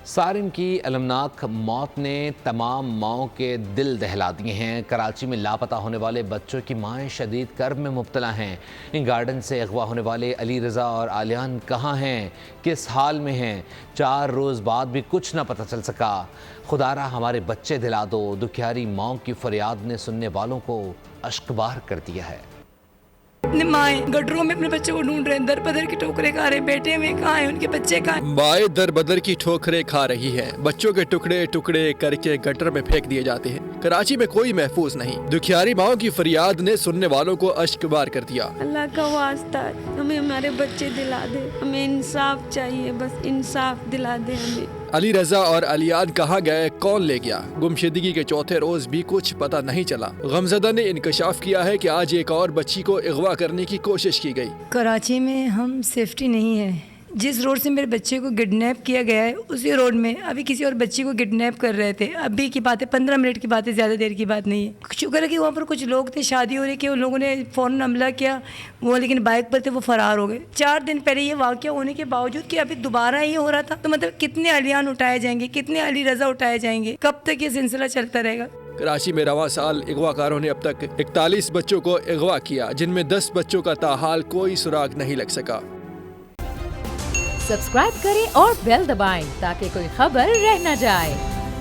سارم کی المناک موت نے تمام ماؤں کے دل دہلا دیے ہیں۔ کراچی میں لاپتہ ہونے والے بچوں کی مائیں شدید کرب میں مبتلا ہیں۔ ان گارڈن سے اغوا ہونے والے علی رضا اور علیان کہاں ہیں، کس حال میں ہیں؟ 4 روز بعد بھی کچھ نہ پتہ چل سکا۔ خدا را ہمارے بچے دلا دو، دکھیاری ماؤں کی فریاد نے سننے والوں کو اشکبار کر دیا ہے۔ اپنے مائیں گٹروں میں اپنے بچے کو ڈھونڈ رہے ہیں، در بدر کی ٹوکرے کھا رہے ہیں، بیٹے میں کہاں ہیں ان کے بچے کہاں ہیں؟ مائیں در بدر کی ٹھوکریں کھا رہی ہیں، بچوں کے ٹکڑے ٹکڑے کر کے گٹر میں پھینک دیے جاتے ہیں۔ کراچی میں کوئی محفوظ نہیں، دکھیاری ماؤں کی فریاد نے سننے والوں کو اشکبار کر دیا۔ اللہ کا واسطہ ہے، ہمیں ہمارے بچے دلا دے، ہمیں انصاف چاہیے، بس انصاف دلا دے ہمیں۔ علی رضا اور علیان کہاں گئے، کون لے گیا؟ گمشدگی کے چوتھے روز بھی کچھ پتہ نہیں چلا۔ غمزدہ نے انکشاف کیا ہے کہ آج ایک اور بچی کو اغوا کرنے کی کوشش کی گئی۔ کراچی میں ہم سیفٹی نہیں ہے۔ جس روڈ سے میرے بچے کو کڈنیپ کیا گیا ہے اسی روڈ میں ابھی کسی اور بچی کو کڈنیپ کر رہے تھے۔ ابھی کی بات ہے، 15 منٹ کی بات ہے، زیادہ دیر کی بات نہیں ہے۔ شکر ہے کہ وہاں پر کچھ لوگ تھے، شادی ہو رہی کہ ان لوگوں نے فوراً حملہ کیا، وہ لیکن بائک پر تھے، وہ فرار ہو گئے۔ 4 دن پہلے یہ واقعہ ہونے کے باوجود کہ ابھی دوبارہ یہ ہو رہا تھا، تو مطلب کتنے علیان اٹھائے جائیں گے، کتنے علی رضا اٹھائے جائیں گے، کب تک یہ سلسلہ چلتا رہے گا؟ کراچی میں رواں سال اغوا کاروں نے اب تک 41 بچوں کو اغوا کیا، جن میں 10 بچوں کا تاحال کوئی سراغ نہیں لگ سکا۔ سبسکرائب کریں اور بیل دبائیں تاکہ کوئی خبر رہ نہ جائے۔